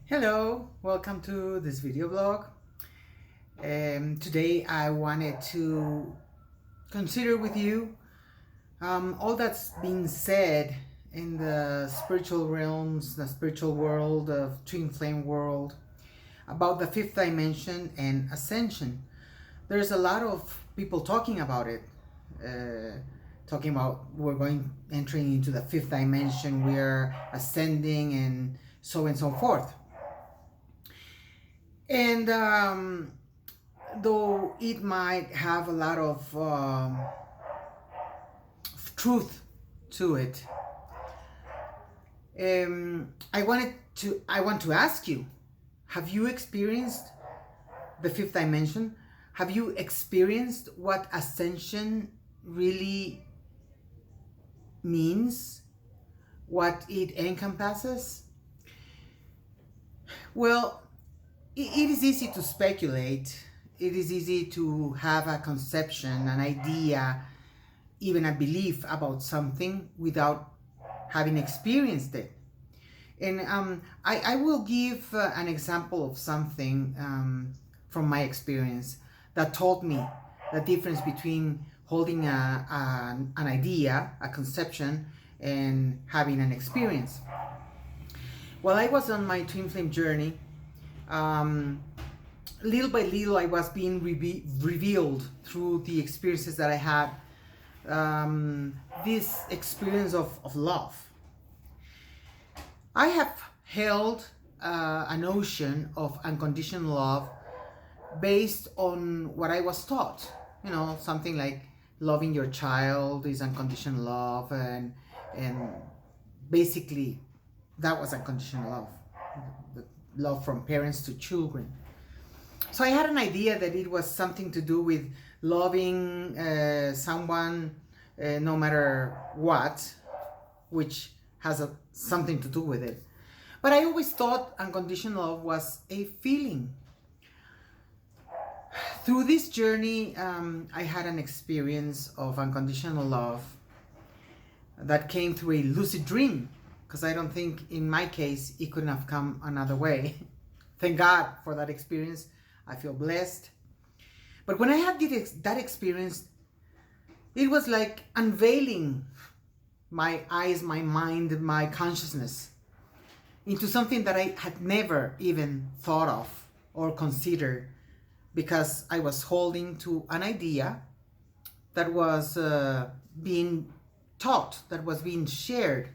Hello, welcome to this video blog. Today I wanted to consider with you all that's being said in the spiritual realms, the spiritual world of twin flame world about the fifth dimension and ascension. There's a lot of people talking about it, talking about we're entering into the fifth dimension, we're ascending and so forth. And though it might have a lot of truth to it, I want to ask you: have you experienced the fifth dimension? Have you experienced what ascension really means? What it encompasses? Well, it is easy to speculate. It is easy to have a conception, an idea, even a belief about something without having experienced it. And I will give an example of something from my experience that taught me the difference between holding an idea, a conception, and having an experience. While I was on my twin flame journey, little by little I was being revealed through the experiences that I had, this experience of love. I have held a notion of unconditional love based on what I was taught. You know, something like loving your child is unconditional love, and basically that was unconditional love, the love from parents to children. So I had an idea that it was something to do with loving someone no matter what, which has something to do with it. But I always thought unconditional love was a feeling. Through this journey, I had an experience of unconditional love that came through a lucid dream, because I don't think in my case it couldn't have come another way. Thank God for that experience. I feel blessed. But when I had that experience, it was like unveiling my eyes, my mind, my consciousness into something that I had never even thought of or considered, because I was holding to an idea that was being taught, that was being shared,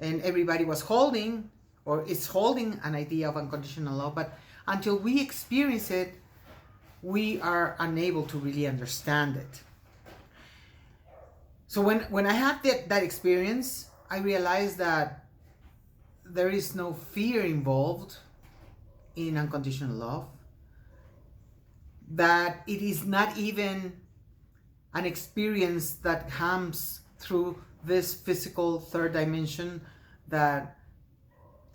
and everybody was holding or is holding an idea of unconditional love, but until we experience it, we are unable to really understand it. So when I had that experience, I realized that there is no fear involved in unconditional love, that it is not even an experience that comes through this physical third dimension that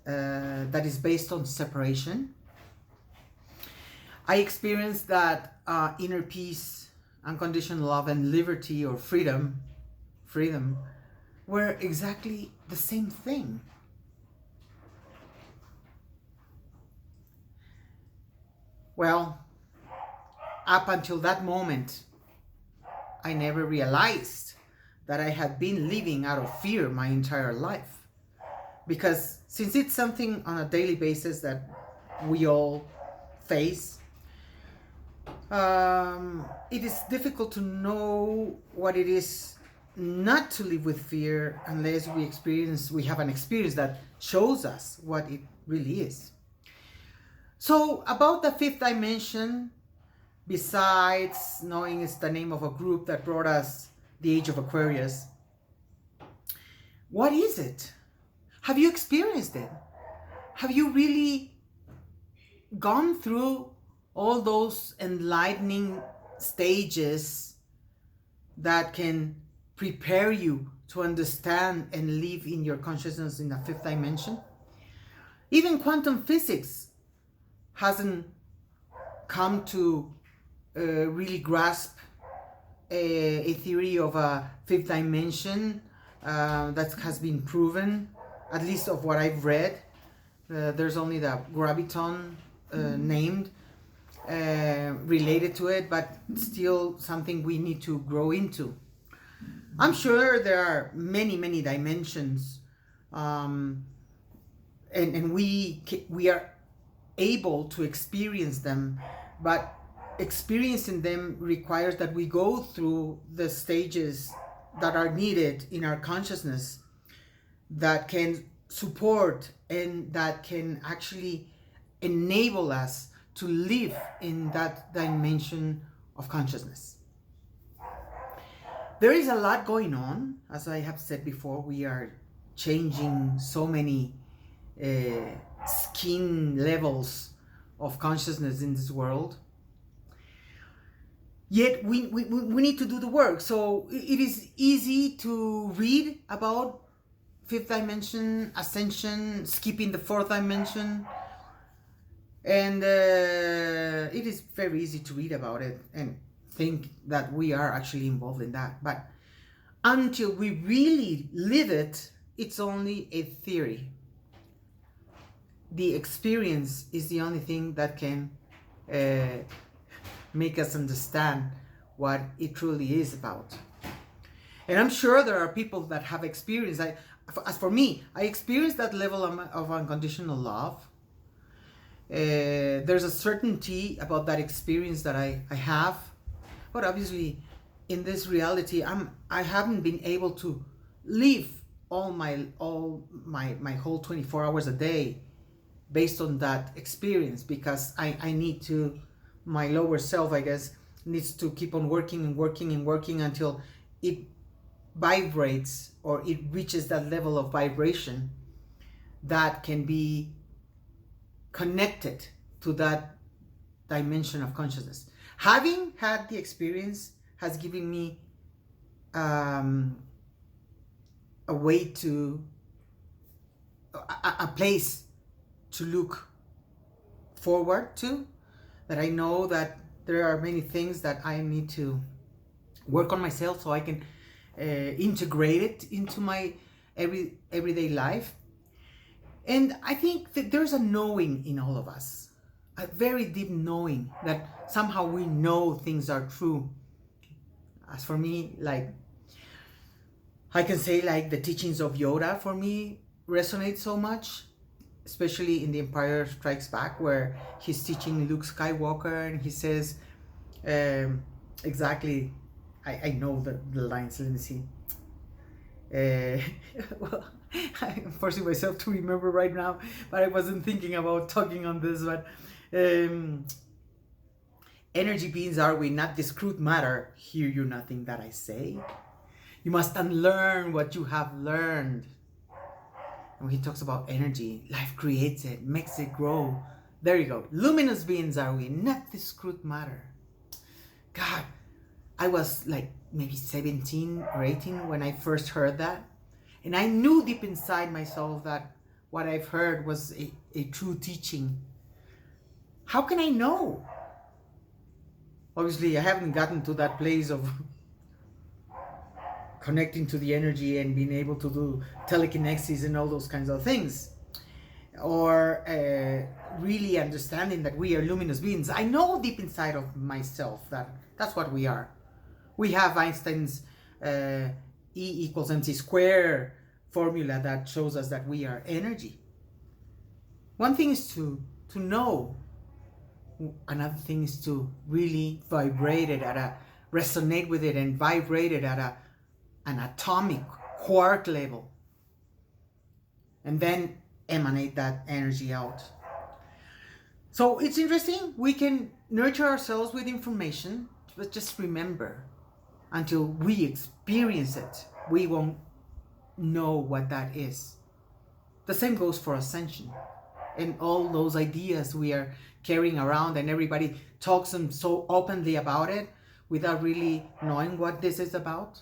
is based on separation. I experienced that inner peace, unconditional love, and liberty or freedom were exactly the same thing. Well, up until that moment, I never realized that I had been living out of fear my entire life. Because since it's something on a daily basis that we all face, it is difficult to know what it is not to live with fear unless we have an experience that shows us what it really is. So about the fifth dimension, besides knowing it's the name of a group that brought us the age of Aquarius, what is it? Have you experienced it? Have you really gone through all those enlightening stages that can prepare you to understand and live in your consciousness in the fifth dimension? Even quantum physics hasn't come to really grasp a theory of a fifth dimension that has been proven, at least of what I've read. There's only the graviton named related to it, but still something we need to grow into. I'm sure there are many dimensions, and we are able to experience them, but experiencing them requires that we go through the stages that are needed in our consciousness that can support and that can actually enable us to live in that dimension of consciousness. There is a lot going on. As I have said before, we are changing so many skin levels of consciousness in this world. Yet we need to do the work. So it is easy to read about fifth dimension, ascension, skipping the fourth dimension. And it is very easy to read about it and think that we are actually involved in that. But until we really live it, it's only a theory. The experience is the only thing that can make us understand what it truly is about. And I'm sure there are people that have experienced. As for me, I experienced that level of unconditional love. There's a certainty about that experience that I have, but obviously in this reality I haven't been able to live all my whole 24 hours a day based on that experience, because I need to, my lower self, I guess, needs to keep on working until it vibrates, or it reaches that level of vibration that can be connected to that dimension of consciousness. Having had the experience has given me a way to, a place to look forward to, that I know that there are many things that I need to work on myself so I can integrate it into my everyday life. And I think that there's a knowing in all of us, a very deep knowing that somehow we know things are true. As for me, like, I can say, like, the teachings of Yoda for me resonate so much, especially in The Empire Strikes Back, where he's teaching Luke Skywalker and he says, exactly, I know the lines, let me see. Well, I'm forcing myself to remember right now, but I wasn't thinking about talking on this, but energy beings are we, not this crude matter. Hear you nothing that I say. You must unlearn what you have learned. And when he talks about energy, life creates it, makes it grow. There you go. Luminous beings are we, not this crude matter. God, I was like maybe 17 or 18 when I first heard that. And I knew deep inside myself that what I've heard was a true teaching. How can I know? Obviously, I haven't gotten to that place of connecting to the energy and being able to do telekinesis and all those kinds of things. Or really understanding that we are luminous beings. I know deep inside of myself that that's what we are. We have Einstein's E = mc squared formula that shows us that we are energy. One thing is to know. Another thing is to really vibrate it resonate with it and vibrate it at an atomic quark level. And then emanate that energy out. So it's interesting. We can nurture ourselves with information, but just remember, until we experience it, we won't know what that is. The same goes for ascension and all those ideas we are carrying around, and everybody talks them so openly about it without really knowing what this is about.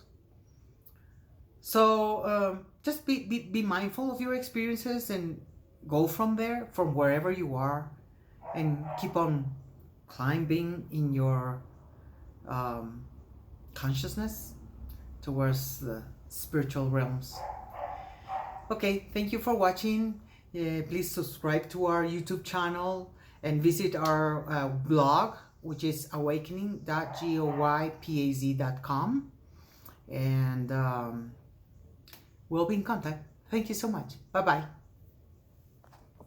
So just be mindful of your experiences and go from there, from wherever you are, and keep on climbing in your consciousness towards the spiritual realms. Okay, thank you for watching. Please subscribe to our YouTube channel and visit our blog, which is awakening.goypaz.com. And we'll be in contact. Thank you so much. Bye-bye.